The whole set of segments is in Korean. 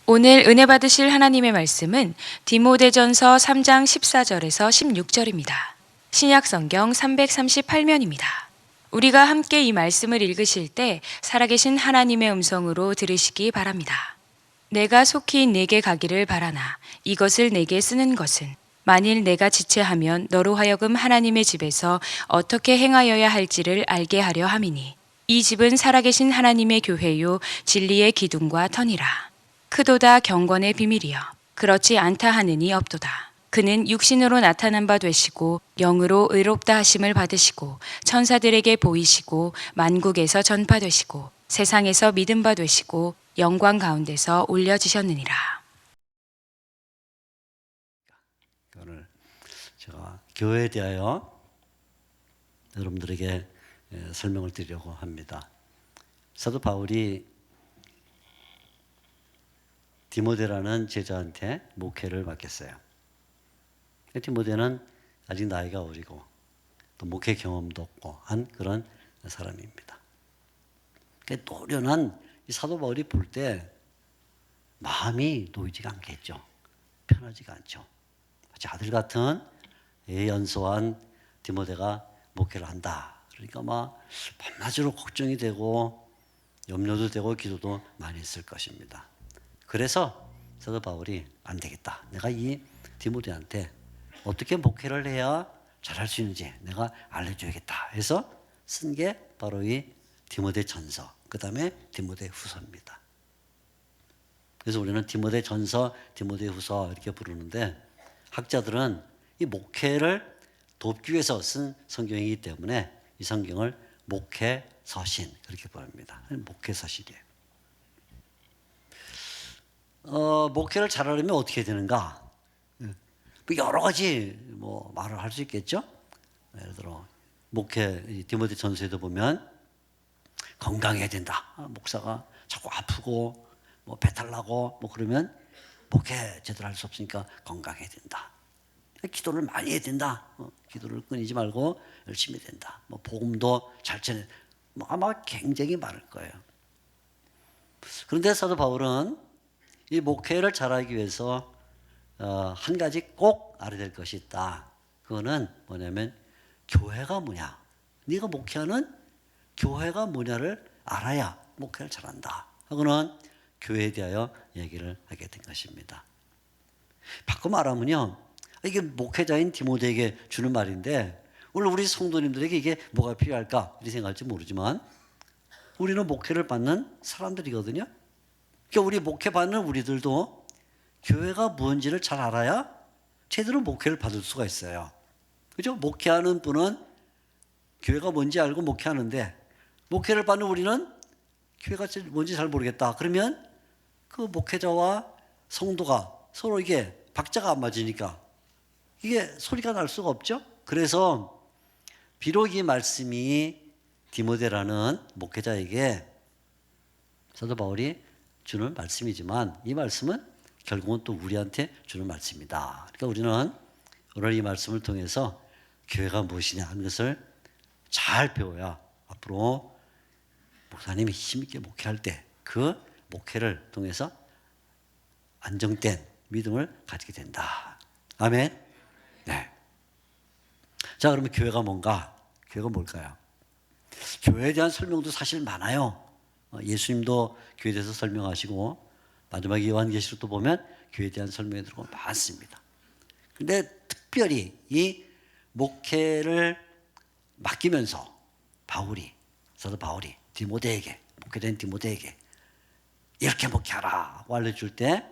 오늘 은혜 받으실 하나님의 말씀은 디모데전서 3장 14절에서 16절입니다. 신약 성경 338면입니다. 우리가 함께 이 말씀을 읽으실 때 살아계신 하나님의 음성으로 들으시기 바랍니다. 내가 속히 내게 가기를 바라나 이것을 내게 쓰는 것은 만일 내가 지체하면 너로 하여금 하나님의 집에서 어떻게 행하여야 할지를 알게 하려 함이니 이 집은 살아계신 하나님의 교회요 진리의 기둥과 터니라. 크도다 경건의 비밀이여 그렇지 않다 하느니 없도다. 그는 육신으로 나타난 바 되시고 영으로 의롭다 하심을 받으시고 천사들에게 보이시고 만국에서 전파되시고 세상에서 믿음 바 되시고 영광 가운데서 올려지셨느니라. 오늘 제가 교회에 대하여 여러분들에게 설명을 드리려고 합니다. 사도 바울이 디모데라는 제자한테 목회를 맡겼어요. 디모데는 아직 나이가 어리고 또 목회 경험도 없고 한 그런 사람입니다. 노련한 이 사도 바울이 볼 때 마음이 놓이지가 않겠죠. 편하지가 않죠. 마치 아들 같은 연소한 디모데가 목회를 한다. 그러니까 막 밤낮으로 걱정이 되고 염려도 되고 기도도 많이 했을 것입니다. 그래서 사도 바울이 안 되겠다. 내가 이 디모데한테 어떻게 목회를 해야 잘할 수 있는지 내가 알려줘야겠다 해서 쓴 게 바로 이 디모데 전서, 그 다음에 디모데 후서입니다. 그래서 우리는 디모데 전서, 디모데 후서 이렇게 부르는데 학자들은 이 목회를 돕기 위해서 쓴 성경이기 때문에 이 성경을 목회 서신 그렇게 부릅니다. 목회 서신이에요. 목회를 잘하려면 어떻게 되는가? 여러 가지 말을 할 수 있겠죠. 예를 들어 목회 디모데 전서에도 보면 건강해야 된다. 목사가 자꾸 아프고 배탈 나고 그러면 목회 제대로 할 수 없으니까 건강해야 된다. 기도를 많이 해야 된다. 기도를 끊이지 말고 열심히 해야 된다. 복음도 잘 전해. 아마 굉장히 많을 거예요. 그런데 사도 바울은 이 목회를 잘하기 위해서 한 가지 꼭 알아야 될 것이 있다. 그거는 뭐냐면 교회가 뭐냐. 네가 목회하는 교회가 뭐냐를 알아야 목회를 잘한다. 하고는 교회에 대하여 얘기를 하게 된 것입니다. 바꿔 말하면요. 이게 목회자인 디모데에게 주는 말인데 오늘 우리 성도님들에게 이게 뭐가 필요할까 이렇게 생각할지 모르지만 우리는 목회를 받는 사람들이거든요. 그러니까 우리 목회 받는 우리들도 교회가 뭔지를 잘 알아야 제대로 목회를 받을 수가 있어요. 그죠? 목회하는 분은 교회가 뭔지 알고 목회하는데 목회를 받는 우리는 교회가 뭔지 잘 모르겠다. 그러면 그 목회자와 성도가 서로 이게 박자가 안 맞으니까 이게 소리가 날 수가 없죠. 그래서 비록 이 말씀이 디모데라는 목회자에게 사도 바울이 주는 말씀이지만 이 말씀은 결국은 또 우리한테 주는 말씀이다. 그러니까 우리는 오늘 이 말씀을 통해서 교회가 무엇이냐 하는 것을 잘 배워야 앞으로 목사님이 힘있게 목회할 때 그 목회를 통해서 안정된 믿음을 가지게 된다. 아멘. 네. 자, 그러면 교회가 뭔가? 교회가 뭘까요? 교회에 대한 설명도 사실 많아요. 예수님도 교회에 대해서 설명하시고 마지막 요한계시록도 보면 교회에 대한 설명이 들어가고 많습니다. 그런데 특별히 이 목회를 맡기면서 사도 바울이 디모데에게 목회된 디모데에게 이렇게 목회하라고 알려줄 때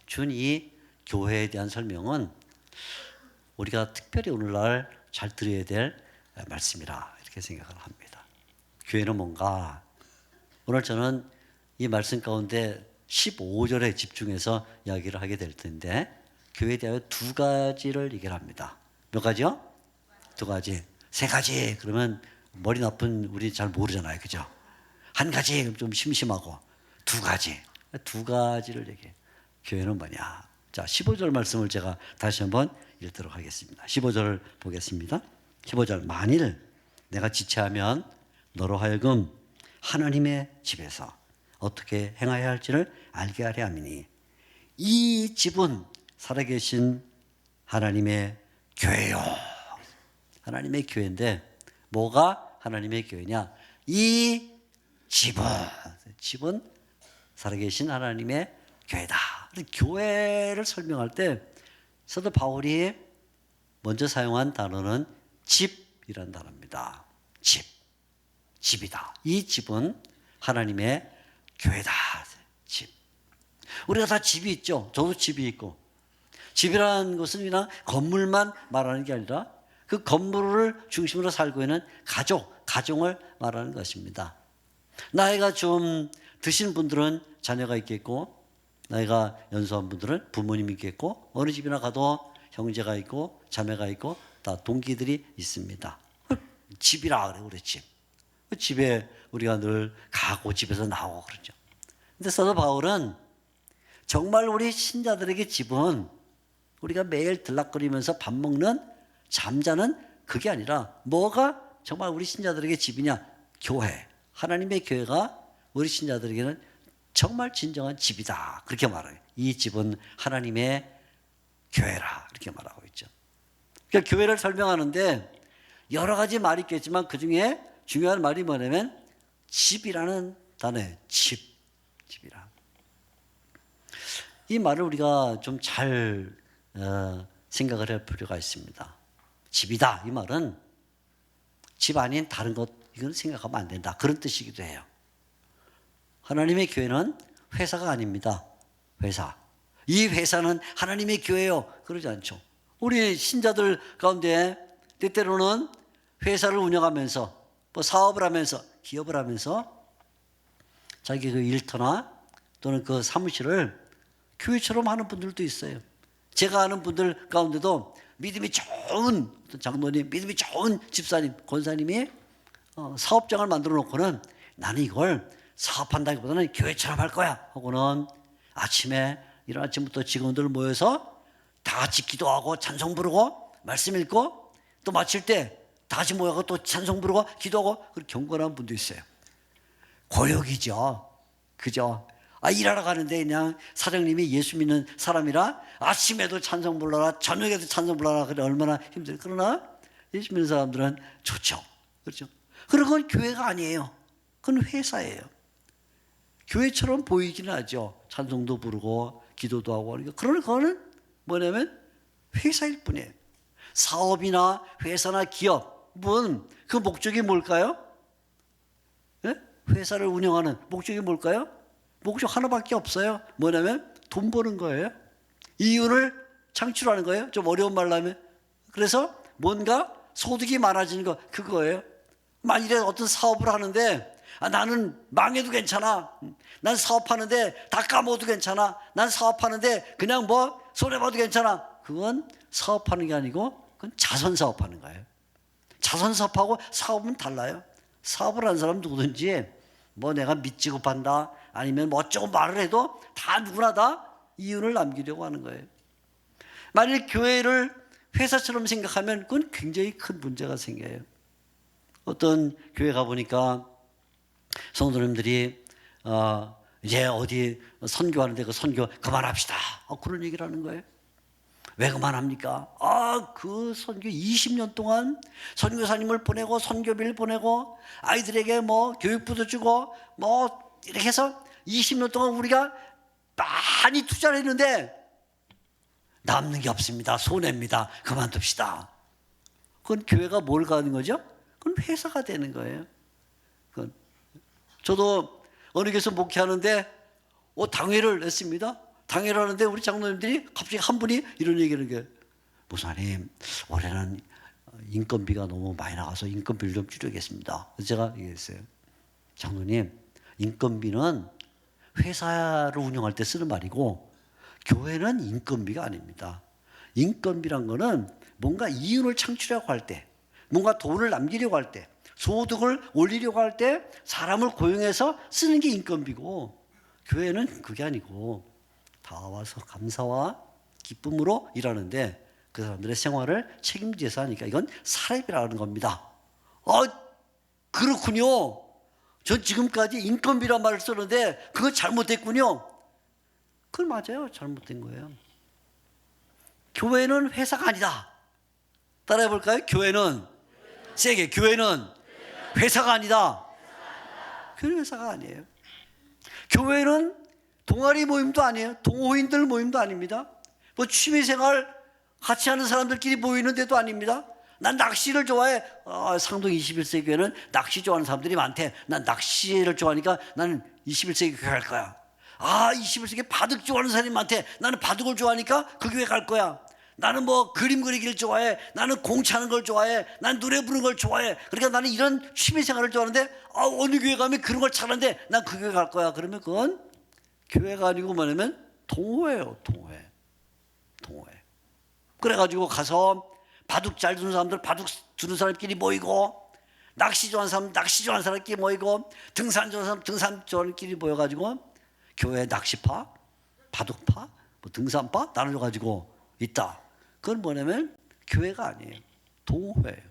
준 이 교회에 대한 설명은 우리가 특별히 오늘날 잘 들어야 될 말씀이라 이렇게 생각을 합니다. 교회는 뭔가? 오늘 저는 이 말씀 가운데 15절에 집중해서 이야기를 하게 될 텐데 교회에 대하여 두 가지를 얘기를 합니다. 몇 가지요? 두 가지. 세 가지 그러면 머리 나쁜 우리 잘 모르잖아요. 그죠? 한 가지 좀 심심하고 두 가지를 얘기해요. 교회는 뭐냐? 자, 15절 말씀을 제가 다시 한번 읽도록 하겠습니다. 15절을 보겠습니다. 15절. 만일 내가 지체하면 너로 하여금 하나님의 집에서 어떻게 행하여야 할지를 알게 하려 함이니 이 집은 살아계신 하나님의 교회요. 하나님의 교회인데 뭐가 하나님의 교회냐? 이 집은 살아계신 하나님의 교회다. 교회를 설명할 때 사도 바울이 먼저 사용한 단어는 집이라는 단어입니다. 집이다. 이 집은 하나님의 교회다. 집. 우리가 다 집이 있죠. 저도 집이 있고. 집이라는 것은 그냥 건물만 말하는 게 아니라 그 건물을 중심으로 살고 있는 가정을 말하는 것입니다. 나이가 좀 드신 분들은 자녀가 있겠고, 나이가 연소한 분들은 부모님이 있겠고, 어느 집이나 가도 형제가 있고 자매가 있고 다 동기들이 있습니다. 집이라 그래. 우리 집에 우리가 늘 가고 집에서 나오고 그러죠. 근데 사도 바울은 정말 우리 신자들에게 집은 우리가 매일 들락거리면서 밥 먹는 잠자는 그게 아니라 뭐가 정말 우리 신자들에게 집이냐? 교회. 하나님의 교회가 우리 신자들에게는 정말 진정한 집이다. 그렇게 말해요. 이 집은 하나님의 교회라. 그렇게 말하고 있죠. 그러니까 교회를 설명하는데 여러 가지 말이 있겠지만 그 중에 중요한 말이 뭐냐면 집이라는 단어예요. 집이라. 이 말을 우리가 좀 잘 생각을 할 필요가 있습니다. 집이다. 이 말은 집 아닌 다른 것 이건 생각하면 안 된다. 그런 뜻이기도 해요. 하나님의 교회는 회사가 아닙니다. 회사. 이 회사는 하나님의 교회요. 그러지 않죠. 우리 신자들 가운데 때때로는 회사를 운영하면서 뭐 사업을 하면서 기업을 하면서 자기 그 일터나 또는 그 사무실을 교회처럼 하는 분들도 있어요. 제가 아는 분들 가운데도 믿음이 좋은 장로님, 믿음이 좋은 집사님, 권사님이 사업장을 만들어 놓고는 나는 이걸 사업한다기보다는 교회처럼 할 거야 하고는 아침에 이른 아침부터 직원들 모여서 다 같이 기도하고 찬송 부르고 말씀 읽고 또 마칠 때 다 같이 모여서 또 찬송 부르고 기도하고 그렇게 경건한 분도 있어요. 고역이죠. 그죠? 일하러 가는데 그냥 사장님이 예수 믿는 사람이라 아침에도 찬송 불러라 저녁에도 찬송 불러라 그래 얼마나 힘들어요. 그러나 예수 믿는 사람들은 좋죠. 그렇죠? 그리고 그건 교회가 아니에요. 그건 회사예요. 교회처럼 보이기는 하죠. 찬송도 부르고 기도도 하고 하니까. 그러나 그거는 뭐냐면 회사일 뿐이에요. 사업이나 회사나 기업은 그 목적이 뭘까요? 네? 회사를 운영하는 목적이 뭘까요? 목적 하나밖에 없어요. 뭐냐면 돈 버는 거예요. 이윤을 창출하는 거예요. 좀 어려운 말로 하면. 그래서 뭔가 소득이 많아지는 거 그거예요. 만일에 어떤 사업을 하는데 나는 망해도 괜찮아. 난 사업하는데 다 까먹어도 괜찮아. 난 사업하는데 그냥 뭐 손해봐도 괜찮아. 그건 사업하는 게 아니고 그건 자선사업하는 거예요. 자선사업하고 사업은 달라요. 사업을 하는 사람 누구든지 뭐 내가 믿지고 판다 아니면 뭐 어쩌고 말을 해도 다 누구나 다 이윤을 남기려고 하는 거예요. 만일 교회를 회사처럼 생각하면 그건 굉장히 큰 문제가 생겨요. 어떤 교회 가보니까 성도님들이 이제 어디 선교하는데 그 선교 그만합시다. 그런 얘기를 하는 거예요. 왜 그만합니까? 그 선교 20년 동안 선교사님을 보내고 선교비를 보내고 아이들에게 뭐 교육부도 주고 뭐 이렇게 해서 20년 동안 우리가 많이 투자를 했는데 남는 게 없습니다. 손해입니다. 그만둡시다. 그건 교회가 뭘 가는 거죠? 그건 회사가 되는 거예요. 그건 저도 어느 교회에서 목회하는데 당회를 했습니다. 당회를 하는데 우리 장로님들이 갑자기 한 분이 이런 얘기를 하는 게 목사님 올해는 인건비가 너무 많이 나가서 인건비를 좀 줄이겠습니다. 그래서 제가 얘기했어요. 장로님 인건비는 회사를 운영할 때 쓰는 말이고 교회는 인건비가 아닙니다. 인건비란 거는 뭔가 이윤을 창출하려고 할 때 뭔가 돈을 남기려고 할 때 소득을 올리려고 할 때 사람을 고용해서 쓰는 게 인건비고 교회는 그게 아니고 다 와서 감사와 기쁨으로 일하는데 그 사람들의 생활을 책임져서 하니까 이건 사례비라는 겁니다. 그렇군요. 전 지금까지 인건비란 말을 쓰는데 그거 잘못됐군요. 그건 맞아요. 잘못된 거예요. 교회는 회사가 아니다. 따라해 볼까요? 교회는 세게, 교회는 회사가 아니다. 교회는 회사가 아니에요. 교회는 동아리 모임도 아니에요. 동호인들 모임도 아닙니다. 뭐 취미생활 같이 하는 사람들끼리 모이는 데도 아닙니다. 난 낚시를 좋아해. 상동 21세기 교회는 낚시 좋아하는 사람들이 많대. 난 낚시를 좋아하니까 나는 21세기 교회 갈 거야. 21세기 바둑 좋아하는 사람이 많대. 나는 바둑을 좋아하니까 그 교회 갈 거야. 나는 뭐 그림 그리기를 좋아해. 나는 공 차는 걸 좋아해. 난 노래 부르는 걸 좋아해. 그러니까 나는 이런 취미생활을 좋아하는데 어느 교회 가면 그런 걸 잘하는데 난 그 교회 갈 거야. 그러면 그건 교회가 아니고 뭐냐면 동호회예요. 동호회. 그래가지고 가서 바둑 잘 두는 사람들 바둑 두는 사람끼리 모이고, 낚시 좋아하는 사람 낚시 좋아하는 사람끼리 모이고, 등산 좋아하는 사람 등산 좋아하는 사람끼리 모여가지고 교회 낚시파, 바둑파, 뭐 등산파 나눠가지고 있다. 그건 뭐냐면 교회가 아니에요. 동호회예요.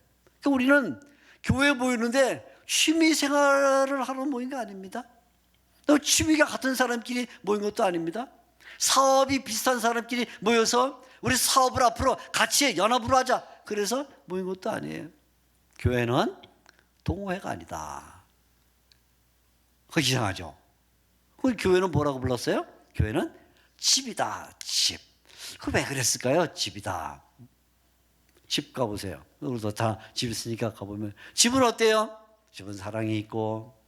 그러니까 우리는 교회에 모이는데 취미생활을 하러 모인 게 아닙니다. 또 취미가 같은 사람끼리 모인 것도 아닙니다. 사업이 비슷한 사람끼리 모여서 우리 사업을 앞으로 같이 연합으로 하자, 그래서 모인 것도 아니에요. 교회는 동호회가 아니다. 그거 이상하죠. 그 교회는 뭐라고 불렀어요? 교회는 집이다. 집. 그 왜 그랬을까요? 집이다. 집 가보세요. 우리도 다 집 있으니까 가보면 집은 어때요? 집은 사랑이 있고,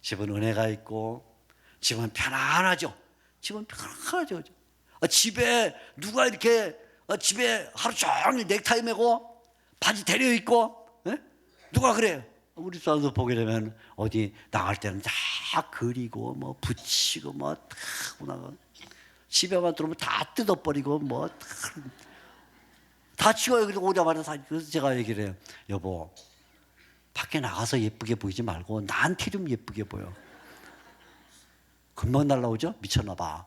집은 은혜가 있고, 집은 편안하죠. 집은 편안하죠. 집에 누가 이렇게 집에 하루 종일 넥타이 매고 바지 데려 입고, 누가 그래요? 우리 사람들 보게 되면 어디 나갈 때는 다 그리고 뭐 붙이고 뭐 다 나가. 집에만 들어오면 다 뜯어버리고 뭐 다 치워요. 그래서 오자마자 다. 그래서 제가 얘기를 해요. 여보, 밖에 나가서 예쁘게 보이지 말고 나한테 좀 예쁘게 보여. 금방 날라오죠? 미쳤나 봐.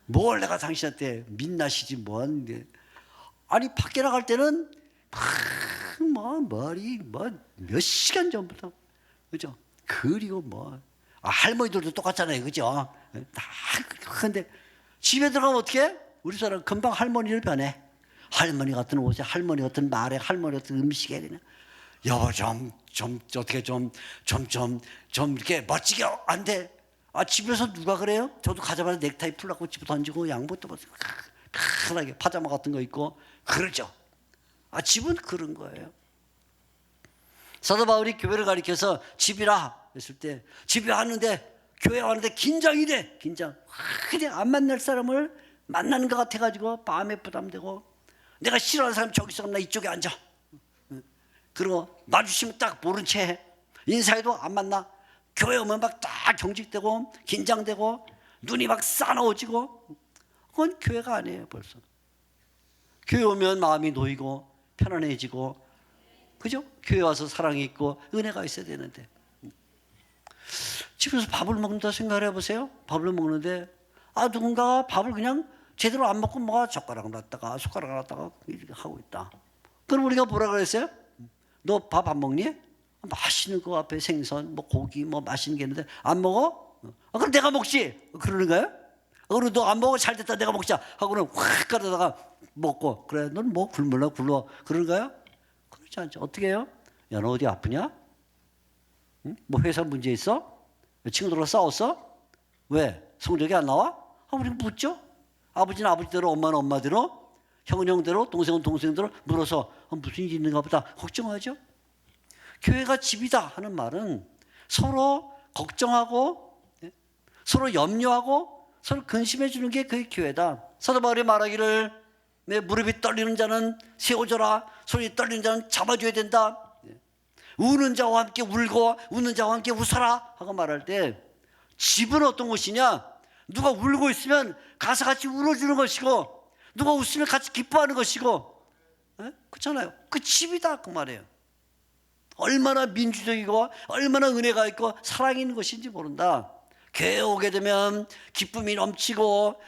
뭘 내가 당신한테 민낯이지 뭔데. 아니 밖에 나갈 때는 뭐 머리 뭐 몇 시간 전부터, 그죠? 그리고 뭐 할머니들도 똑같잖아요, 그죠? 다. 근데 집에 들어가면 어떻게 해? 우리 사람 금방 할머니를 변해. 할머니 같은 옷에, 할머니 같은 말에, 할머니 같은 음식에. 그냥 여보 좀 어떻게 좀 이렇게 멋지게 안 돼. 집에서 누가 그래요? 저도 가자마자 넥타이 풀라고 집에 던지고 양복도 벗고 편하게 파자마 같은 거 입고 그러죠. 집은 그런 거예요. 사도 바울이 교회를 가리켜서 집이라 했을 때, 집에 왔는데 교회 왔는데 긴장이 돼. 긴장. 그냥 안 만날 사람을 만나는 것 같아가지고 마음에 부담되고, 내가 싫어하는 사람 저기 있으면 나 이쪽에 앉아. 그리고 마주치면 딱 모른 채 해. 인사해도 안 만나. 교회 오면 막 딱 경직되고 긴장되고 눈이 막 싸나워지고. 그건 교회가 아니에요. 벌써 교회 오면 마음이 놓이고 편안해지고, 그죠? 교회 와서 사랑이 있고 은혜가 있어야 되는데, 집에서 밥을 먹는다 생각을 해보세요. 밥을 먹는데 누군가가 밥을 그냥 제대로 안 먹고 뭐가 젓가락 놨다가 숟가락 놨다가 이렇게 하고 있다. 그럼 우리가 뭐라 그랬어요? 너 밥 안 먹니? 맛있는 거 앞에 생선, 뭐 고기, 뭐 맛있는 게 있는데 안 먹어? 그럼 내가 먹지. 그러는 거예요? 그리고 너 안 먹어? 잘 됐다, 내가 먹자 하고는 확 가져다가 먹고, 그래 넌 뭐 굶을라 굶어, 그러는 거예요? 그렇지 않죠. 어떻게 해요? 야, 너 어디 아프냐? 응? 뭐 회사 문제 있어? 친구들과 싸웠어? 왜? 성적이 안 나와? 우리는 묻죠. 아버지는 아버지대로, 엄마는 엄마대로, 형은 형대로, 동생은 동생대로 물어서 무슨 일이 있는가 보다 걱정하죠. 교회가 집이다 하는 말은 서로 걱정하고, 서로 염려하고 서로 근심해 주는 게 그게 교회다. 사도 바울이 말하기를, 내 무릎이 떨리는 자는 세워줘라, 손이 떨리는 자는 잡아줘야 된다. 우는 자와 함께 울고 웃는 자와 함께 웃어라 하고 말할 때, 집은 어떤 곳이냐? 누가 울고 있으면 가서 같이 울어주는 것이고, 누가 웃으면 같이 기뻐하는 것이고, 그렇잖아요. 그 집이다 그 말이에요. 얼마나 민주적이고 얼마나 은혜가 있고 사랑이 있는 것인지 모른다. 교회에 오게 되면 기쁨이 넘치고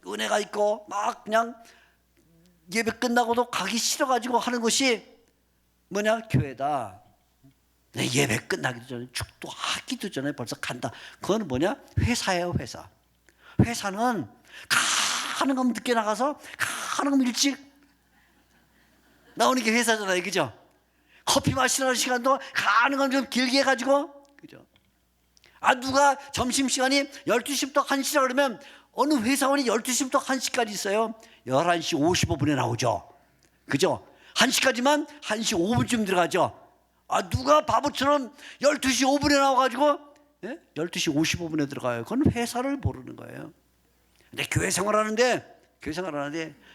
은혜가 있고 막 그냥 예배 끝나고도 가기 싫어가지고 하는 것이 뭐냐? 교회다. 예배 끝나기도 전에, 축도하기도 전에 벌써 간다. 그건 뭐냐? 회사예요, 회사. 회사는 가능하면 늦게 나가서 가능하면 일찍 나오는 게 회사잖아요, 그죠? 커피 마시는 시간도 가능하면 좀 길게 해가지고, 그죠? 누가 점심시간이 12시부터 1시라 그러면 어느 회사원이 12시부터 1시까지 있어요. 11시 55분에 나오죠, 그죠? 1시까지만 1시 5분쯤 들어가죠. 누가 바보처럼 12시 5분에 나와가지고 12시 55분에 들어가요. 그건 회사를 모르는 거예요. 근데 교회 생활하는데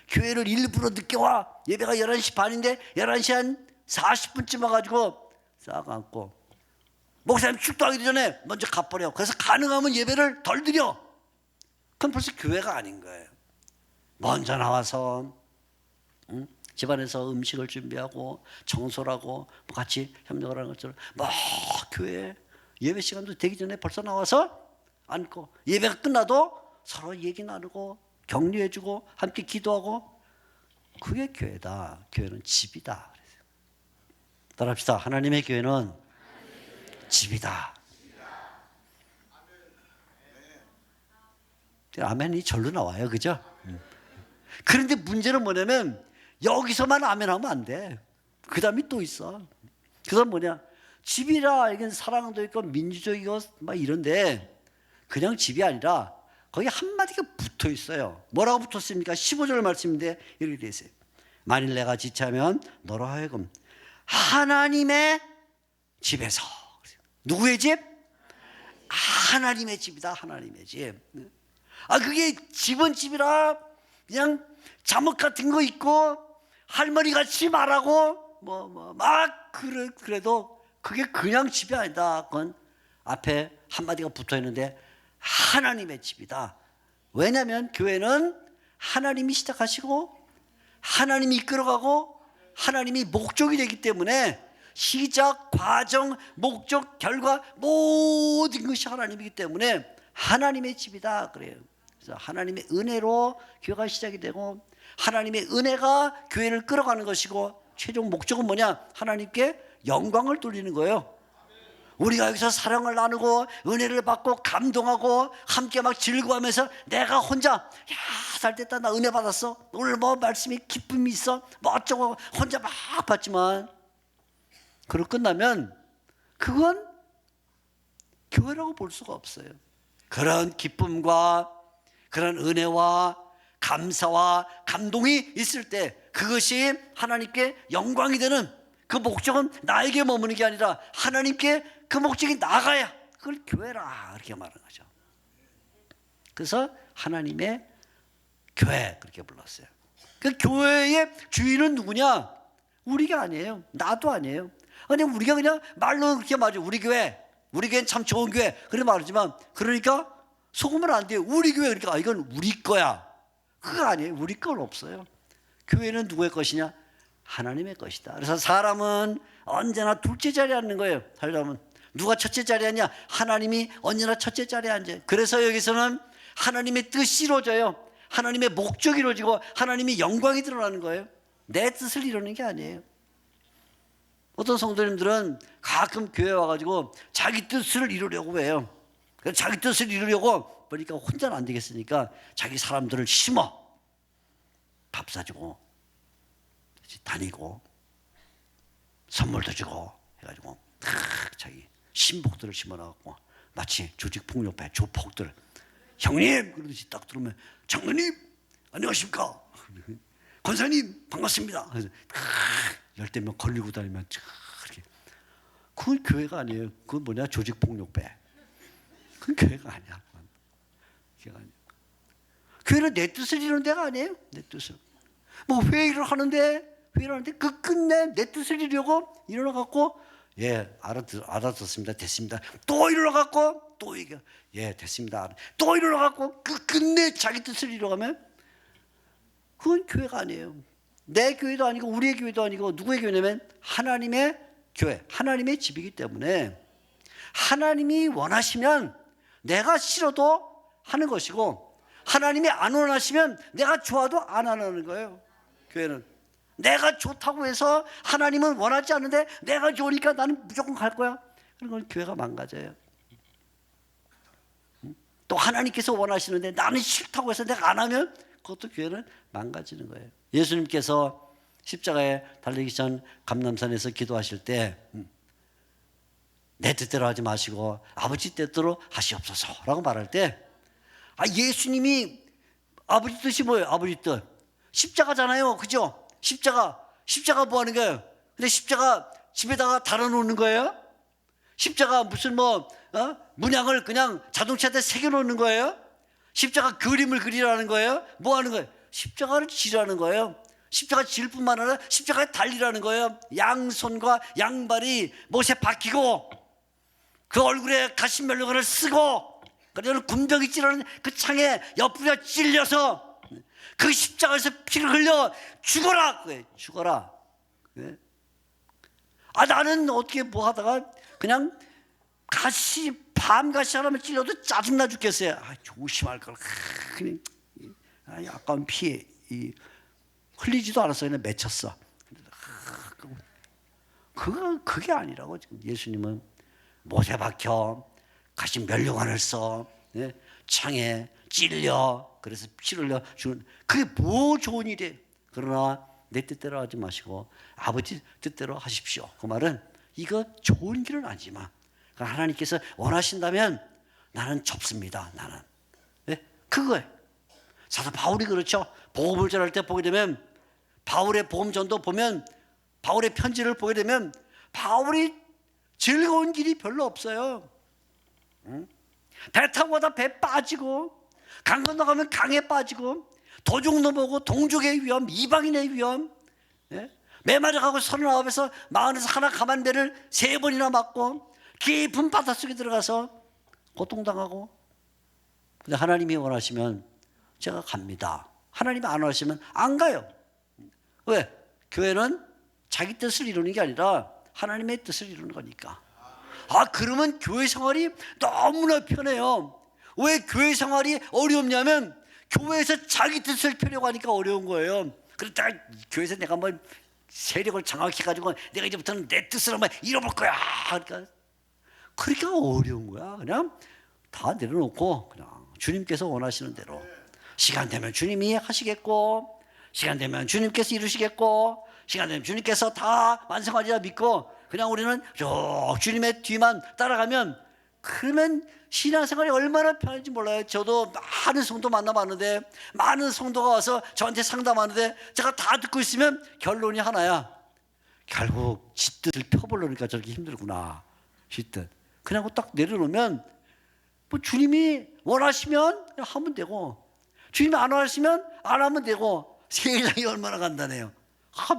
교회를 일부러 늦게 와. 예배가 11시 반인데 11시 한 40분쯤 와가지고 싹 앉고 목사님 축도하기 전에 먼저 가버려. 그래서 가능하면 예배를 덜 드려. 그건 벌써 교회가 아닌 거예요. 먼저 나와서 집안에서 음식을 준비하고 청소를 하고 같이 협력을 하는 것처럼 막 교회 예배 시간도 되기 전에 벌써 나와서 앉고 예배가 끝나도 서로 얘기 나누고 격려해주고 함께 기도하고, 그게 교회다. 교회는 집이다. 따라합시다. 하나님의 교회는 집이다. 아멘이 절로 나와요, 그죠? 그런데 문제는 뭐냐면 여기서만 아멘하면 안 돼. 그 다음이 또 있어. 그건 뭐냐, 집이라 이건 사랑도 있고 민주적이고 막 이런데 그냥 집이 아니라 거기 한마디가 붙어 있어요. 뭐라고 붙었습니까? 15절 말씀인데 이렇게 되어 있어요. 만일 내가 지체하면 너로 하여금 하나님의 집에서. 누구의 집? 하나님의 집이다. 하나님의 집. 그게 집은 집이라 그냥 잠옷 같은 거 입고 할머니 같이 말하고 막 그래도 그게 그냥 집이 아니다. 그건 앞에 한마디가 붙어 있는데 하나님의 집이다. 왜냐하면 교회는 하나님이 시작하시고 하나님이 이끌어가고 하나님이 목적이 되기 때문에 시작, 과정, 목적, 결과 모든 것이 하나님이기 때문에 하나님의 집이다 그래요. 그래서 하나님의 은혜로 교회가 시작이 되고 하나님의 은혜가 교회를 끌어가는 것이고 최종 목적은 뭐냐? 하나님께 영광을 돌리는 거예요. 우리가 여기서 사랑을 나누고 은혜를 받고 감동하고 함께 막 즐거워하면서 내가 혼자 잘 됐다, 나 은혜 받았어, 오늘 말씀이 기쁨이 있어, 어쩌고 혼자 막 받지만 그러고 끝나면 그건 교회라고 볼 수가 없어요. 그런 기쁨과 그런 은혜와 감사와 감동이 있을 때 그것이 하나님께 영광이 되는 그 목적은 나에게 머무는 게 아니라 하나님께 그 목적이 나가야 그걸 교회라 그렇게 말하는 거죠. 그래서 하나님의 교회 그렇게 불렀어요. 그 교회의 주인은 누구냐? 우리가 아니에요. 나도 아니에요. 그냥 우리가 그냥 말로 그렇게 말하죠. 우리 교회는 참 좋은 교회 그렇게 말하지만 그러니까 속으면 안 돼요. 우리 교회 그러니까 이건 우리 거야. 그거 아니에요. 우리 건 없어요. 교회는 누구의 것이냐? 하나님의 것이다. 그래서 사람은 언제나 둘째 자리에 앉는 거예요. 살려면 누가 첫째 자리에 앉냐? 하나님이 언제나 첫째 자리에 앉아요. 그래서 여기서는 하나님의 뜻이 이루어져요. 하나님의 목적이 이루어지고 하나님의 영광이 드러나는 거예요. 내 뜻을 이루는 게 아니에요. 어떤 성도님들은 가끔 교회 와가지고 자기 뜻을 이루려고 해요. 그래서 자기 뜻을 이루려고 보니까 혼자는 안 되겠으니까 자기 사람들을 심어 밥 사주고 다니고 선물도 주고 해가지고 자기 신복들을 심어놔갖고 마치 조직폭력배 조폭들 형님 그러듯이 딱 들으면 장로님 안녕하십니까 권사님 반갑습니다. 그래서 열대 명 걸리고 다니면 이렇게 그건 교회가 아니에요. 그건 뭐냐 조직폭력배. 그건 교회가 아니야. 교회가 아니야. 교회는 내 뜻을 이루는 데가 아니에요. 내 뜻을. 회의를 하는데 그 끝내 내 뜻을 이루려고 일어나갖고 알아듣습니다. 됐습니다. 또 일어나갖고 또 얘기해. 됐습니다. 또 일어나갖고 그 끝내 자기 뜻을 이루어가면 그건 교회가 아니에요. 내 교회도 아니고 우리의 교회도 아니고 누구의 교회냐면 하나님의 교회, 하나님의 집이기 때문에 하나님이 원하시면 내가 싫어도 하는 것이고 하나님이 안 원하시면 내가 좋아도 안 하는 거예요. 교회는 내가 좋다고 해서 하나님은 원하지 않는데 내가 좋으니까 나는 무조건 갈 거야. 그런 건 교회가 망가져요. 또 하나님께서 원하시는데 나는 싫다고 해서 내가 안 하면 그것도 교회는 망가지는 거예요. 예수님께서 십자가에 달리기 전 감람산에서 기도하실 때 내 뜻대로 하지 마시고 아버지 뜻대로 하시옵소서라고 말할 때 예수님이 아버지 뜻이 뭐예요? 아버지 뜻 십자가잖아요, 그죠? 십자가 뭐 하는 거예요? 근데 십자가 집에다가 달아놓는 거예요? 십자가 무슨 문양을 그냥 자동차에 새겨놓는 거예요? 십자가 그림을 그리라는 거예요? 뭐 하는 거예요? 십자가를 지라는 거예요. 십자가 질 뿐만 아니라 십자가에 달리라는 거예요. 양손과 양발이 못에 박히고 그 얼굴에 가시면류관을 쓰고 그리고 군병이 찌르는 그 창에 옆구리가 찔려서 그 십자가에서 피를 흘려 죽어라. 죽어라. 나는 어떻게 뭐 하다가 그냥 밤가시 하나만 찔러도 짜증나 죽겠어요. 조심할 걸. 그냥 약간 피해 흘리지도 않았어요. 그냥 맺혔어. 그게 아니라고. 지금 예수님은 못에 박혀 가시 면류관을 써 창에 찔려 그래서 피를 흘려 죽는 그게 뭐 좋은 일이에요. 그러나 내 뜻대로 하지 마시고 아버지 뜻대로 하십시오. 그 말은 이거 좋은 길은 아니지만 하나님께서 원하신다면 나는 접습니다. 나는 그거예요. 사도 바울이 그렇죠. 복음을 전할 때 보게 되면 바울의 복음 전도 보면 바울의 편지를 보게 되면 바울이 즐거운 길이 별로 없어요. 배 타고 가다 배 빠지고 강 건너가면 강에 빠지고 도둑 넘어오고 동족의 위험, 이방인의 위험, 메마려 가고 39에서 40에서 하나 가만 배를 3번이나 맞고 깊은 바닷속에 들어가서 고통당하고 근데 하나님이 원하시면 제가 갑니다. 하나님이 안 원하시면 안 가요. 왜? 교회는 자기 뜻을 이루는 게 아니라 하나님의 뜻을 이루는 거니까. 그러면 교회 생활이 너무나 편해요. 왜 교회 생활이 어렵냐면 교회에서 자기 뜻을 펴려고 하니까 어려운 거예요. 그러다 교회에서 내가 한번 세력을 장악해 가지고 내가 이제부터는 내 뜻을 한번 이뤄볼 거야. 그러니까 어려운 거야. 그냥 다 내려놓고 그냥 주님께서 원하시는 대로 시간 되면 주님이 하시겠고 시간 되면 주님께서 이루시겠고 시간 되면 주님께서 다 완성하리라 믿고 그냥 우리는 쭉 주님의 뒤만 따라가면 그러면 신앙생활이 얼마나 편한지 몰라요. 저도 많은 성도 만나봤는데 많은 성도가 와서 저한테 상담하는데 제가 다 듣고 있으면 결론이 하나야. 결국 지 뜻을 펴보려니까 저렇게 힘들구나. 지 뜻. 그냥 하고 딱 내려놓으면 뭐 주님이 원하시면 그냥 하면 되고 주님이 안 원하시면 안 하면 되고 세상이 얼마나 간단해요.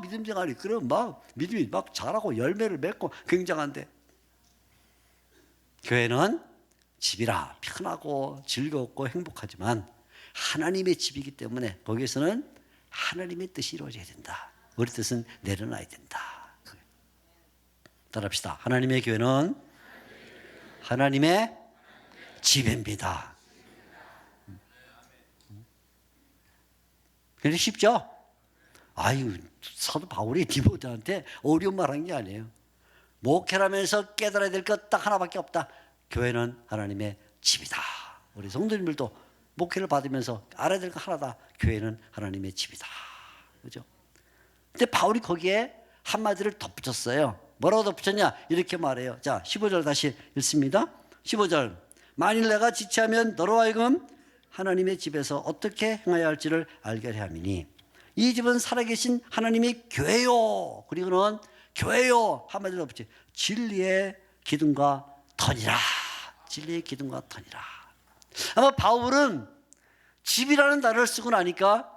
믿음 생활이 그럼 막 믿음이 막 자라고 열매를 맺고 굉장한데 교회는 집이라 편하고 즐겁고 행복하지만 하나님의 집이기 때문에 거기에서는 하나님의 뜻이 이루어져야 된다. 우리 뜻은 내려놔야 된다. 따라합시다. 하나님의 교회는 하나님의 집입니다. 그런데 쉽죠? 사도 바울이 디모데한테 어려운 말 한 게 아니에요. 목회라면서 깨달아야 될 것 딱 하나밖에 없다. 교회는 하나님의 집이다. 우리 성도님들도 목회를 받으면서 알아야 될 거 하나다. 교회는 하나님의 집이다. 그죠? 근데 바울이 거기에 한마디를 덧붙였어요. 뭐라고 덧붙였냐? 이렇게 말해요. 자, 15절 다시 읽습니다. 15절. 만일 내가 지체하면 너로 하여금 하나님의 집에서 어떻게 행해야 할지를 알게 하려 함이니 이 집은 살아계신 하나님의 교회요. 그리고는 교회요. 한마디로 덧붙여. 진리의 기둥과 터니라. 진리의 기둥과 터니라. 아마 바울은 집이라는 단어를 쓰고 나니까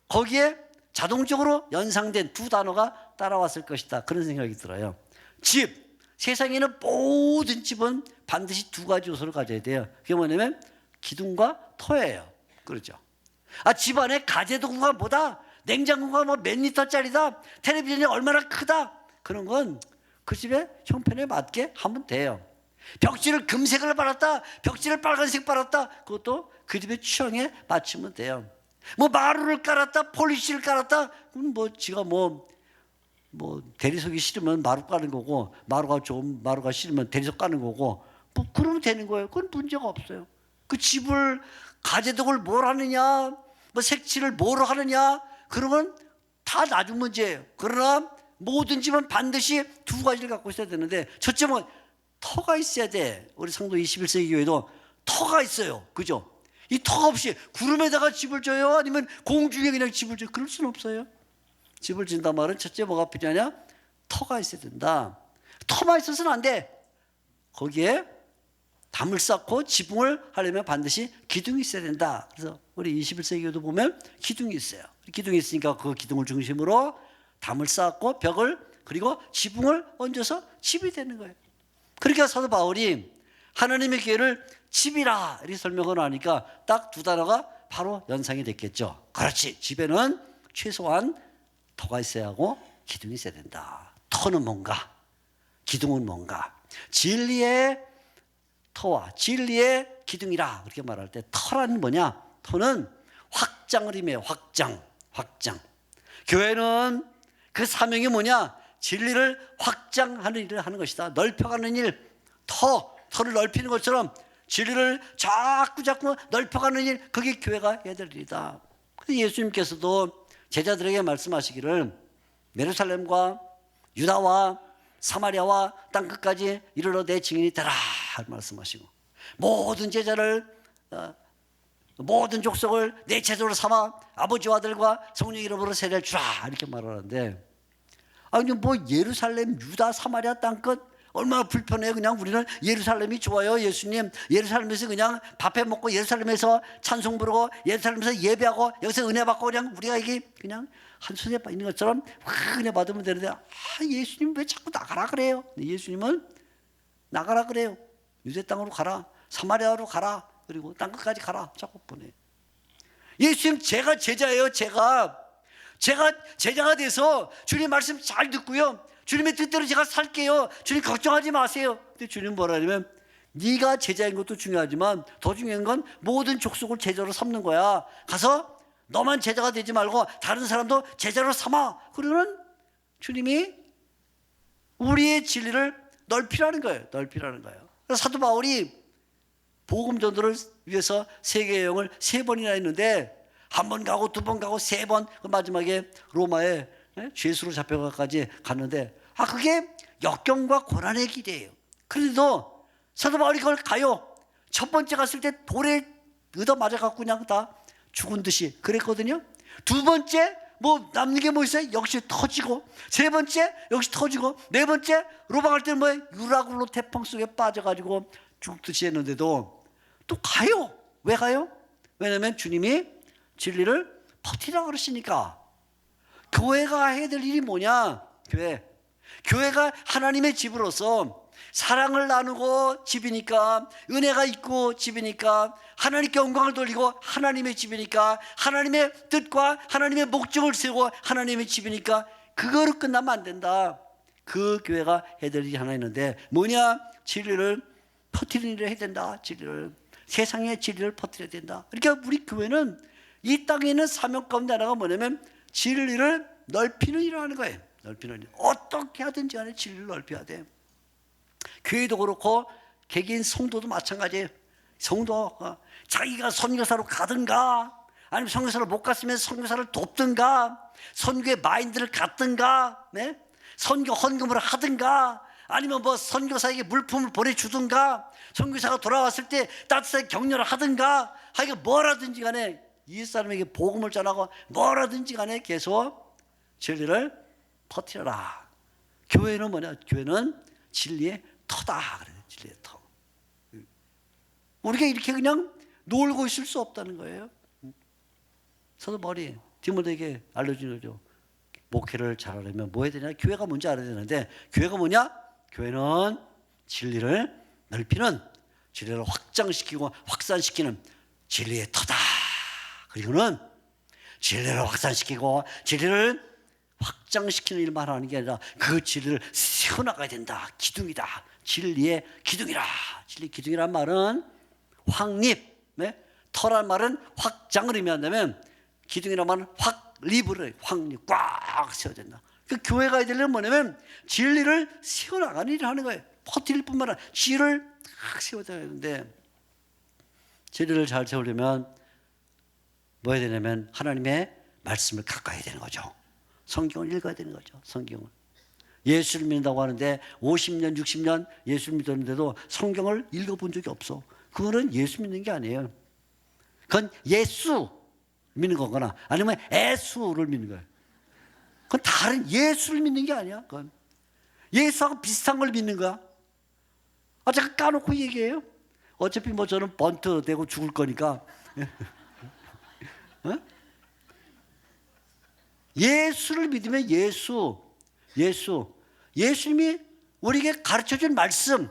거기에 자동적으로 연상된 두 단어가 따라왔을 것이다. 그런 생각이 들어요. 집. 세상에는 모든 집은 반드시 두 가지 요소를 가져야 돼요. 그게 뭐냐면 기둥과 터예요. 그렇죠. 집 안에 가재도구가 뭐다? 냉장고가 몇 리터짜리다? 텔레비전이 얼마나 크다? 그런 건 그 집의 형편에 맞게 하면 돼요. 벽지를 금색을 발랐다, 벽지를 빨간색 발랐다, 그것도 그 집의 취향에 맞추면 돼요. 마루를 깔았다, 폴리시를 깔았다, 그럼 지가 대리석이 싫으면 마루 까는 거고, 마루가 싫으면 대리석 까는 거고, 그러면 되는 거예요. 그건 문제가 없어요. 그 집을 가재덕을 뭘 하느냐, 뭐 색칠을 뭐로 하느냐, 그런 건 다 나중 문제예요. 그러나 모든 집은 반드시 두 가지를 갖고 있어야 되는데, 첫째는 터가 있어야 돼. 우리 상도 21세기 교회도 터가 있어요. 그죠? 이 터가 없이 구름에다가 집을 져요? 아니면 공중에 그냥 집을 져요? 그럴 수는 없어요. 집을 짓는단 말은 첫째 뭐가 필요하냐? 터가 있어야 된다. 터만 있어서는 안 돼. 거기에 담을 쌓고 지붕을 하려면 반드시 기둥이 있어야 된다. 그래서 우리 21세기 교회도 보면 기둥이 있어요. 기둥이 있으니까 그 기둥을 중심으로 담을 쌓고 벽을, 그리고 지붕을 얹어서 집이 되는 거예요. 그러니까 사도 바울이 하나님의 교회를 집이라 이렇게 설명을 하니까 딱 두 단어가 바로 연상이 됐겠죠. 그렇지, 집에는 최소한 터가 있어야 하고 기둥이 있어야 된다. 터는 뭔가, 기둥은 뭔가. 진리의 터와 진리의 기둥이라 그렇게 말할 때, 터란 뭐냐? 터는 확장을 의미해요. 확장. 교회는 그 사명이 뭐냐? 진리를 확장하는 일을 하는 것이다. 넓혀가는 일. 터를 넓히는 것처럼 진리를 자꾸 넓혀가는 일, 그게 교회가 해야 될 일이다. 그래서 예수님께서도 제자들에게 말씀하시기를 예루살렘과 유다와 사마리아와 땅끝까지 이르러 내 증인이 되라 말씀하시고, 모든 제자를, 모든 족속을 내 제자로 삼아 아버지와 아들과 성령 이름으로 세례를 주라 이렇게 말하는데, 아니 뭐 예루살렘, 유다, 사마리아 땅끝 얼마나 불편해요. 그냥 우리는 예루살렘이 좋아요. 예수님 예루살렘에서 그냥 밥해 먹고, 예루살렘에서 찬송 부르고, 예루살렘에서 예배하고, 여기서 은혜 받고, 그냥 우리가 이게 그냥 한 손에 있는 것처럼 은혜 받으면 되는데, 예수님 왜 자꾸 나가라 그래요? 예수님은 나가라 그래요. 유대 땅으로 가라, 사마리아로 가라, 그리고 땅끝까지 가라 자꾸 보내요. 예수님 제가 제자예요. 제가 제자가 돼서 주님 말씀 잘 듣고요, 주님의 뜻대로 제가 살게요. 주님 걱정하지 마세요. 근데 주님 뭐라 하냐면, 네가 제자인 것도 중요하지만 더 중요한 건 모든 족속을 제자로 삼는 거야. 가서 너만 제자가 되지 말고 다른 사람도 제자로 삼아. 그러는 주님이 우리의 진리를 넓히라는 거예요. 그래서 사도 바울이 복음 전도를 위해서 세계 여행을 3번이나 했는데, 한 번 가고 두 번 가고 3번, 그 마지막에 로마에 죄수로 잡혀가까지 갔는데, 그게 역경과 고난의 길이에요. 그래도 사도 바울이 그걸 가요. 첫 번째 갔을 때 돌에 얻어 맞아갖고 그냥 다 죽은 듯이 그랬거든요. 두 번째 뭐 남는 게 뭐 있어요? 역시 터지고, 세 번째 역시 터지고, 네 번째 로마 갈 때는 뭐 유라굴로 태풍 속에 빠져가지고 죽듯이 했는데도 또 가요. 왜 가요? 왜냐하면 주님이 진리를 퍼뜨리라고 그러시니까. 교회가 해야 될 일이 뭐냐? 교회가 하나님의 집으로서 사랑을 나누고 집이니까, 은혜가 있고 집이니까, 하나님께 영광을 돌리고 하나님의 집이니까, 하나님의 뜻과 하나님의 목적을 세우고 하나님의 집이니까, 그거로 끝나면 안 된다. 그 교회가 해야 될 일이 하나 있는데, 뭐냐? 진리를 퍼뜨리는 일을 해야 된다. 세상의 진리를 퍼뜨려야 된다. 그러니까 우리 교회는 이 땅에 있는 사명 가운데 하나가 뭐냐면 진리를 넓히는 일을 하는 거예요. 넓히는 일. 어떻게 하든지 간에 진리를 넓혀야 돼. 교회도 그렇고 개개인 성도도 마찬가지예요. 성도가 자기가 선교사로 가든가, 아니면 선교사로 못 갔으면 선교사를 돕든가, 선교의 마인드를 갖든가, 선교 헌금을 하든가, 아니면 뭐 선교사에게 물품을 보내주든가, 선교사가 돌아왔을 때 따뜻하게 격려를 하든가, 하여간 뭐라든지 간에 이웃사람에게 복음을 전하고 뭐라든지 간에 계속 진리를 퍼뜨려라. 교회는 뭐냐? 교회는 진리의 터다. 그래요. 진리의 터. 우리가 이렇게 그냥 놀고 있을 수 없다는 거예요. 사도 바울이 디모데에게 알려준 거죠. 목회를 잘하려면 뭐 해야 되냐? 교회가 뭔지 알아야 되는데, 교회가 뭐냐? 교회는 진리를 넓히는, 진리를 확장시키고 확산시키는 진리의 터다. 그리고는 진리를 확산시키고 진리를 확장시키는 일만 하는 게 아니라 그 진리를 세워나가야 된다. 기둥이다. 진리의 기둥이라. 진리 기둥이란 말은 확립, 터란 말은 확장을 의미한다면, 기둥이란 말은 확립을, 확립, 꽉 세워야 된다. 그 교회가 해야 되려면 뭐냐면 진리를 세워나가는 일을 하는 거예요. 퍼뜨릴 뿐만 아니라 진리를 딱 세워야 되는데, 진리를 잘 세우려면 뭐 해야 되냐면 하나님의 말씀을 가까이 해야 되는 거죠. 성경을 읽어야 되는 거죠. 성경을. 예수를 믿는다고 하는데 50년 60년 예수를 믿었는데도 성경을 읽어본 적이 없어. 그거는 예수 믿는 게 아니에요. 그건 예수 믿는 거거나 아니면 애수를 믿는 거예요. 그건 다른 예수를 믿는 게 아니야. 그건 예수하고 비슷한 걸 믿는 거야. 제가 까놓고 얘기해요. 어차피 뭐 저는 번트 되고 죽을 거니까. 어? 예수를 믿으면 예수님이 우리에게 가르쳐준 말씀,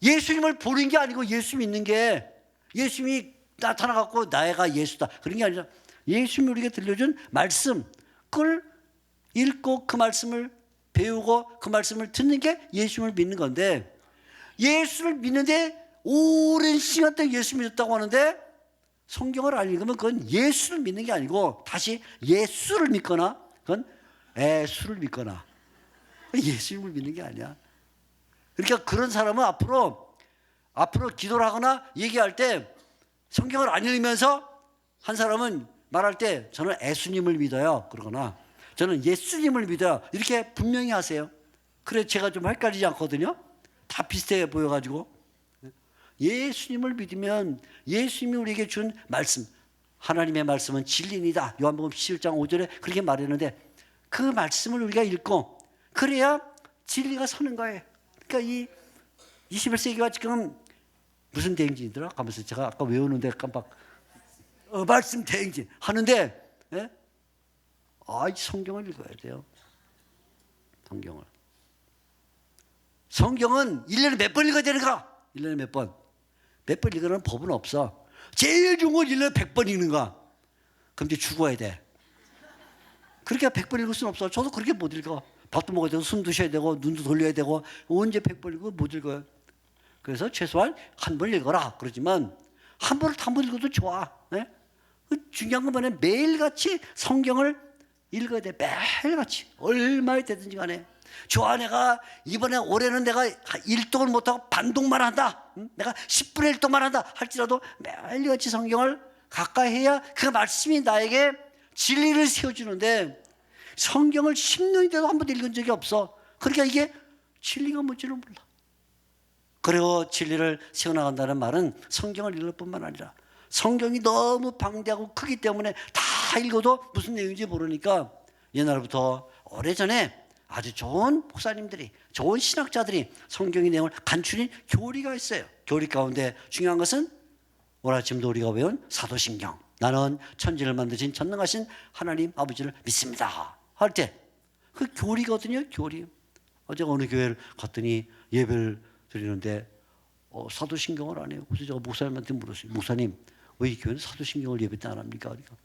예수님을 보는 게 아니고 예수 믿는 게 예수님이 나타나갖고 나가 예수다 그런 게 아니라 예수님이 우리에게 들려준 말씀, 그걸 읽고 그 말씀을 배우고 그 말씀을 듣는 게 예수님을 믿는 건데, 예수를 믿는데 오랜 시간 동안 예수 믿었다고 하는데 성경을 안 읽으면 그건 예수를 믿는 게 아니고 다시 예수를 믿거나 그건 애수를 믿거나 예수님을 믿는 게 아니야. 그러니까 그런 사람은 앞으로 기도를 하거나 얘기할 때 성경을 안 읽으면서 한 사람은 말할 때 저는 애수님을 믿어요 그러거나 저는 예수님을 믿어요 이렇게 분명히 하세요. 그래 제가 좀 헷갈리지 않거든요. 다 비슷해 보여가지고 예수님을 믿으면 예수님이 우리에게 준 말씀, 하나님의 말씀은 진리니다. 요한복음 17장 5절에 그렇게 말했는데 그 말씀을 우리가 읽고 그래야 진리가 서는 거예요. 그러니까 이 21세기가 지금 무슨 대행진이더라? 가면서 제가 아까 외우는데 깜빡 말씀 대행진 하는데 예? 이 성경을 읽어야 돼요. 성경은 1년에 몇 번 읽어야 되는가? 1년에 몇 번? 몇 번 읽으라는 법은 없어. 제일 좋은 건 1년에 100번 읽는 거야. 그럼 이제 죽어야 돼. 그렇게 100번 읽을 수는 없어. 저도 그렇게 못 읽어. 밥도 먹어야 되고 숨도 쉬어야 되고 눈도 돌려야 되고 언제 100번 읽고 못 읽어요. 그래서 최소한 한 번 읽어라 그러지만 한 번 읽어도 좋아. 네? 중요한 건 뭐냐면 매일같이 성경을 읽어야 돼. 매일같이 얼마나 되든지 간에. 좋아, 내가 올해는 내가 1동을 못하고 반동만 한다. 내가 10분의 1동만 한다 할지라도 매일같이 성경을 가까이 해야 그 말씀이 나에게 진리를 세워주는데 성경을 10년인데도 한 번도 읽은 적이 없어. 그러니까 이게 진리가 뭔지를 몰라. 그리고 진리를 세워나간다는 말은 성경을 읽을 뿐만 아니라 성경이 너무 방대하고 크기 때문에 다 읽어도 무슨 내용인지 모르니까 옛날부터 오래전에 아주 좋은 목사님들이, 좋은 신학자들이 성경의 내용을 간추린 교리가 있어요. 교리 가운데 중요한 것은 오늘 아침도 우리가 배운 사도신경. 나는 천지를 만드신 전능하신 하나님 아버지를 믿습니다 할 때 그 교리거든요. 교리. 어제 어느 교회를 갔더니 예배를 드리는데 사도신경을 안 해요. 그래서 제가 목사님한테 물었어요. 목사님 왜 이 교회는 사도신경을 예배 때 안 합니까? 그러니까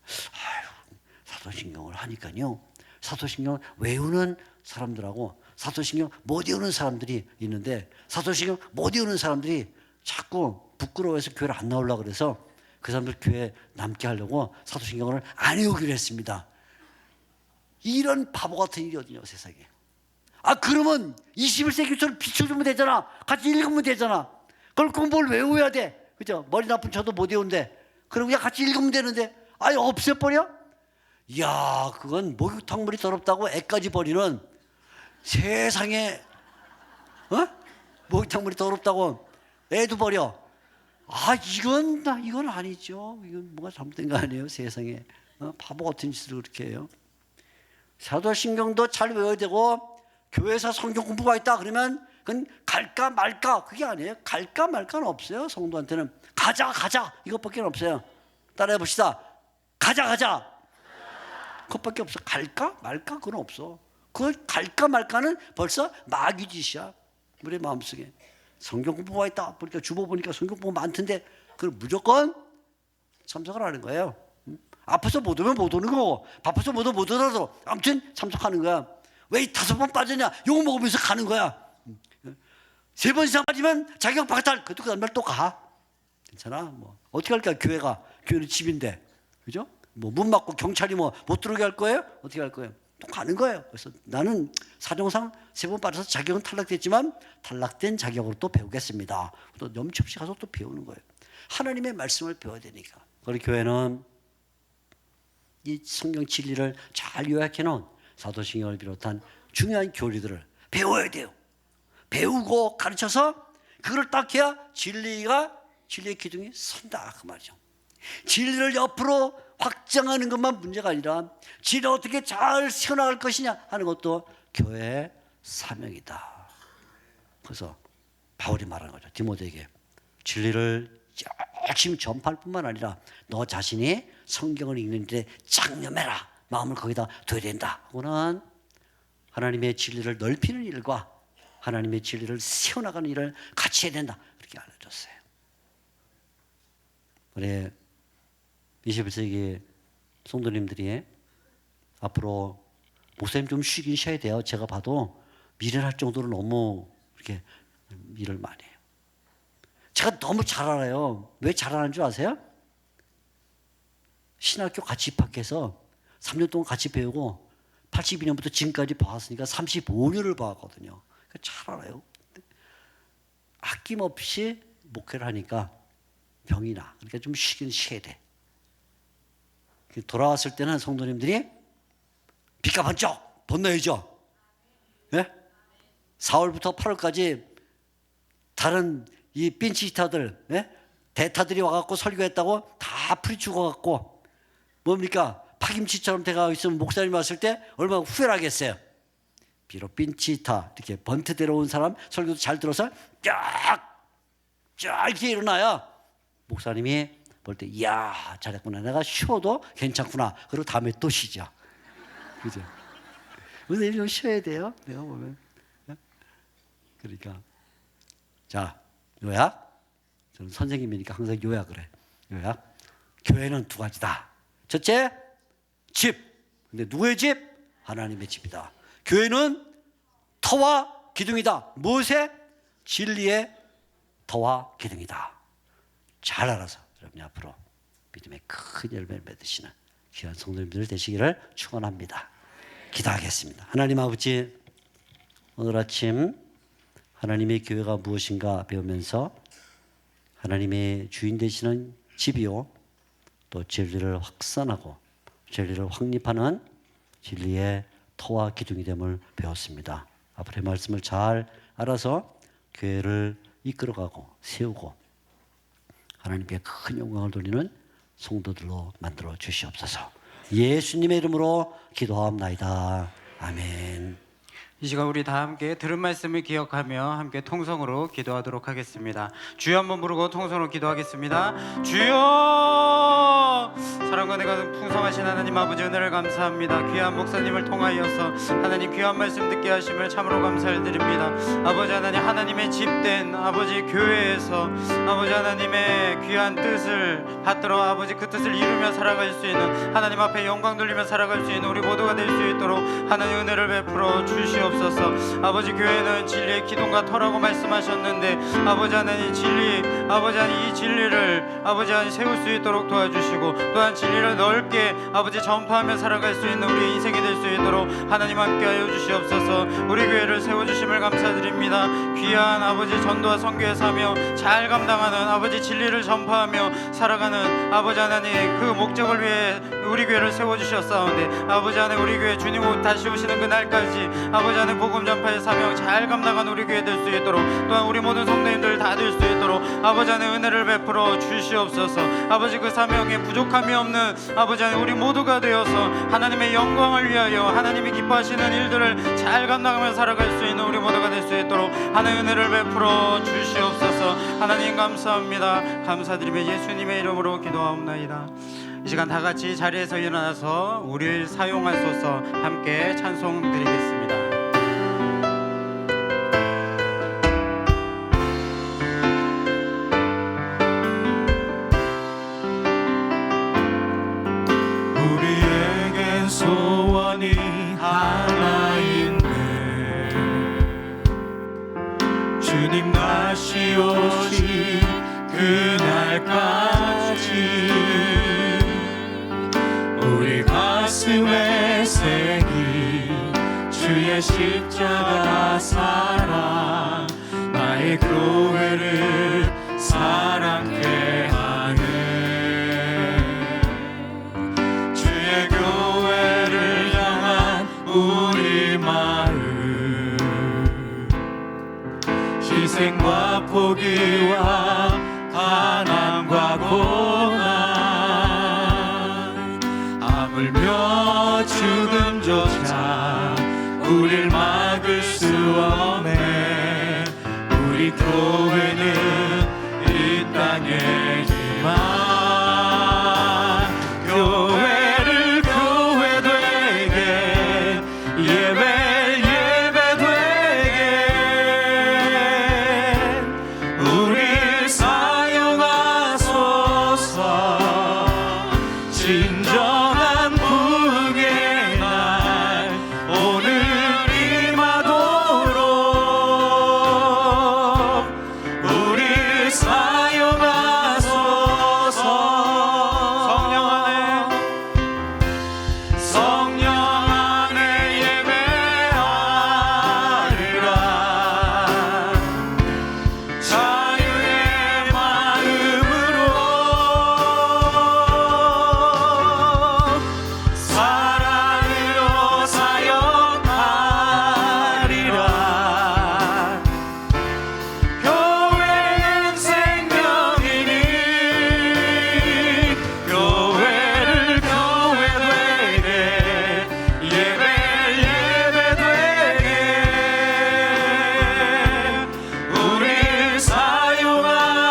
사도신경을 하니까요. 사도신경을 외우는 사람들하고 사도신경 못 외우는 사람들이 있는데 사도신경 못 외우는 사람들이 자꾸 부끄러워해서 교회를 안 나오려고 그래서 그 사람들 교회에 남게 하려고 사도신경을 안 외우기로 했습니다. 이런 바보 같은 일이 어디냐 세상에. 그러면 21세기처럼 비춰주면 되잖아. 같이 읽으면 되잖아. 그걸 꼭 뭘 외워야 돼. 그죠? 머리 나쁜 저도 못 외운데 그럼 그냥 같이 읽으면 되는데 없애버려? 이야, 그건 목욕탕물이 더럽다고 애까지 버리는 세상에 목욕탕물이 더럽다고 애도 버려. 이건 아니죠. 이건 뭐가 잘못된 거 아니에요 세상에. 바보 같은 짓을 그렇게 해요. 사도신경도 잘 외워야 되고 교회에서 성경 공부가 있다 그러면 그건 갈까 말까 그게 아니에요. 갈까 말까는 없어요. 성도한테는 가자 이것밖에 없어요. 따라해 봅시다. 가자 그것밖에 없어. 갈까 말까 그건 없어. 그걸 갈까 말까는 벌써 마귀짓이야. 우리 마음속에 성경 공부가 있다 보니까 주보 보니까 성경 공부 많던데 그걸 무조건 참석을 하는 거예요. 앞에서 못 오면 못 오는 거고 바빠서 못 오더라도 아무튼 참석하는 거야. 왜 5번 빠졌냐? 욕 먹으면서 가는 거야. 3번 이상 빠지면 자격 박탈. 그것도 그 다음날 또 가. 괜찮아. 뭐 어떻게 할까? 교회는 집인데, 그죠? 뭐 문 막고 경찰이 못 들어오게 할 거예요? 어떻게 할 거예요? 또 가는 거예요. 그래서 나는 사정상 3번 빠져서 자격은 탈락됐지만 탈락된 자격으로 또 배우겠습니다. 또 염치 없이 가서 또 배우는 거예요. 하나님의 말씀을 배워야 되니까. 우리 교회는 이 성경 진리를 잘 요약해 놓은 사도신경을 비롯한 중요한 교리들을 배워야 돼요. 배우고 가르쳐서 그걸 딱 해야 진리의 기둥이 선다 그 말이죠. 진리를 옆으로 확장하는 것만 문제가 아니라 진리를 어떻게 잘 세워나갈 것이냐 하는 것도 교회의 사명이다. 그래서 바울이 말하는 거죠. 디모데에게 진리를 열심히 전파할 뿐만 아니라 너 자신이 성경을 읽는 데 장념해라. 마음을 거기다 둬야 된다 하고는 하나님의 진리를 넓히는 일과 하나님의 진리를 세워나가는 일을 같이 해야 된다. 그렇게 알려줬어요. 우리 21세기 성도님들이 앞으로 목사님 좀 쉬긴 쉬어야 돼요. 제가 봐도 미련할 정도로 너무 이렇게 일을 많이 해요. 제가 너무 잘 알아요. 왜 잘 아는 줄 아세요? 신학교 같이 입학해서 3년 동안 같이 배우고 82년부터 지금까지 봐왔으니까 35년을 봐왔거든요. 그러니까 잘 알아요. 아낌없이 목회를 하니까 병이 나. 그러니까 좀 쉬긴 쉬어야 돼. 돌아왔을 때는 성도님들이 빛과 번쩍 번너야죠. 네? 4월부터 8월까지 다른 이 빈치타들, 네? 대타들이 와갖고 설교했다고 다 풀이 죽어갖고 뭡니까? 파김치처럼 돼가 있으면 목사님 왔을 때 얼마나 후회하겠어요. 비록 빈치타 이렇게 번트대로 온 사람 설교도 잘 들어서 쫙 이렇게 일어나야 목사님이 볼 때 이야 잘했구나. 내가 쉬어도 괜찮구나. 그리고 다음에 또 쉬죠. 그죠? 근데 좀 쉬어야 돼요. 내가 보면. 그러니까 자 요약. 저는 선생님이니까 항상 요약을 해. 요약. 교회는 두 가지다. 첫째 집. 근데 누구의 집? 하나님의 집이다. 교회는 터와 기둥이다. 무엇의? 진리의 터와 기둥이다. 잘 알아서 여러분이 앞으로 믿음의 큰 열매를 맺으시는 귀한 성도님들 되시기를 축원합니다. 기도하겠습니다. 하나님 아버지, 오늘 아침 하나님의 교회가 무엇인가 배우면서 하나님의 주인 되시는 집이요 또 진리를 확산하고 진리를 확립하는 진리의 터와 기둥이 됨을 배웠습니다. 앞으로의 말씀을 잘 알아서 교회를 이끌어가고 세우고 하나님께 큰 영광을 돌리는 성도들로 만들어 주시옵소서. 예수님의 이름으로 기도하옵나이다. 아멘. 이 시간 우리 다 함께 들은 말씀을 기억하며 함께 통성으로 기도하도록 하겠습니다. 주여 한번 부르고 통성으로 기도하겠습니다. 주여! 사랑과 내가 풍성하신 하나님 아버지 은혜를 감사합니다. 귀한 목사님을 통하여서 하나님 귀한 말씀 듣게 하심을 참으로 감사를 드립니다. 아버지 하나님, 하나님의 집된 아버지 교회에서 아버지 하나님의 귀한 뜻을 받들어 아버지 그 뜻을 이루며 살아갈 수 있는 하나님 앞에 영광 돌리며 살아갈 수 있는 우리 모두가 될 수 있도록 하나님 은혜를 베풀어 주시옵소서. 아버지 교회는 진리의 기둥과 터라고 말씀하셨는데 아버지 하나님 진리 아버지 하나님 이 진리를 아버지 하나님 세울 수 있도록 도와주시고 또한 진리를 넓게 아버지 전파하며 살아갈 수 있는 우리의 인생이 될 수 있도록 하나님 함께하여 주시옵소서. 우리 교회를 세워주심을 감사드립니다. 귀한 아버지 전도와 선교에 사며 잘 감당하는 아버지 진리를 전파하며 살아가는 아버지 하나님 그 목적을 위해 우리 교회를 세워주셨사온데 아버지 하나님 우리 교회 주님 다시 오시는 그날까지 아버지 하나님 복음 전파의 사명 잘 감당하는 우리 교회 될 수 있도록 또한 우리 모든 성도님들 다 될 수 있도록 아버지 하나님 은혜를 베풀어 주시옵소서. 아버지 그 사명에 부족함이 없는 아버지 하나님 우리 모두가 되어서 하나님의 영광을 위하여 하나님이 기뻐하시는 일들을 잘 감당하며 살아갈 수 있는 우리 모두가 될 수 있도록 하나님 은혜를 베풀어 주시옵소서. 하나님 감사합니다. 감사드리며 예수님의 이름으로 기도하옵나이다. 이 시간 다 같이 자리에서 일어나서 우리를 사용하소서. 함께 찬송 드리겠습니다. 우리에겐 소원이 하나인데 주님 다시 오실 그날까지 우리 가슴에 새긴 주의 십자가 사랑 나의 교회를 사랑케 하네. 주의 교회 희생과 포기와 가난과 고난 하물며 죽음조차 우릴 막을 수 없네. 우리 교회는 이 땅의 희망. 교회를 교회 되게 예배 되게 우리 사용하소서. 진정한 부흥의 날 오늘 임하도록 우리 사용하소서. 성령 안에 예배하리라. 자유의 마음으로 사랑으로 사역하리라. 교회는 생명이니 교회를 교회 되게 예배 되게 우리 사용하소서.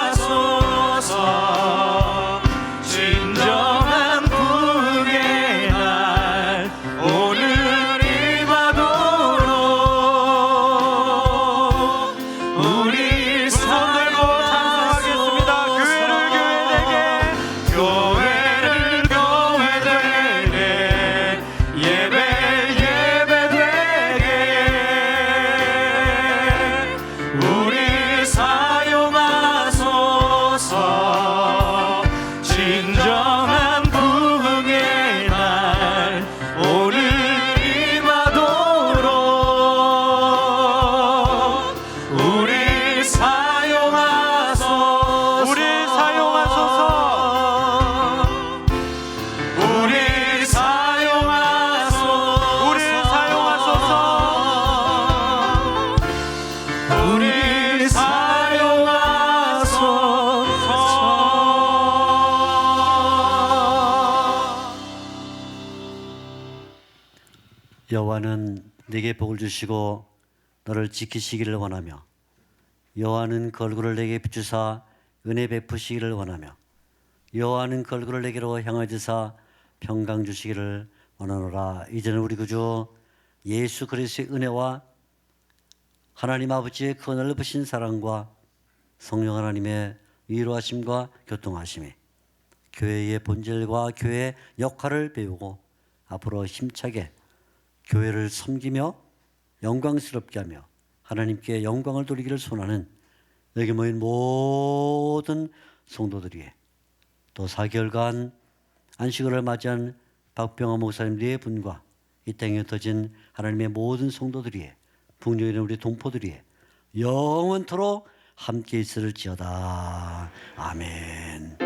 진정한 부흥의 날 오늘 임하도록 우리 사용하겠습니다. 교회를 교회 되게 예배 되게 우리 사용하소서. 진정한 부흥의 날 오늘 임하도록 우리 사용하소서. 우리 사용하소서. 우리 사용하소서. 우리 사용하소서. 우리 사용하소서. 여호와는 네게 복을 주시고 너를 지키시기를 원하며 여호와는 그 얼굴을 내게 비추사 은혜 베푸시기를 원하며 여호와는 그 얼굴을 내게로 향하시사 평강 주시기를 원하노라. 이제는 우리 구주 예수 그리스도의 은혜와 하나님 아버지의 그 넓으신 사랑과 성령 하나님의 위로하심과 교통하심이 교회의 본질과 교회의 역할을 배우고 앞으로 힘차게 교회를 섬기며 영광스럽게 하며 하나님께 영광을 돌리기를 소원하는 여기 모인 모든 성도들이 또 4개월간 안식일을 맞이한 박병호 목사님들의 분과 이 땅에 흩어진 하나님의 모든 성도들이 북녘에 있는 우리 동포들이 영원토록 함께 있을지어다. 아멘.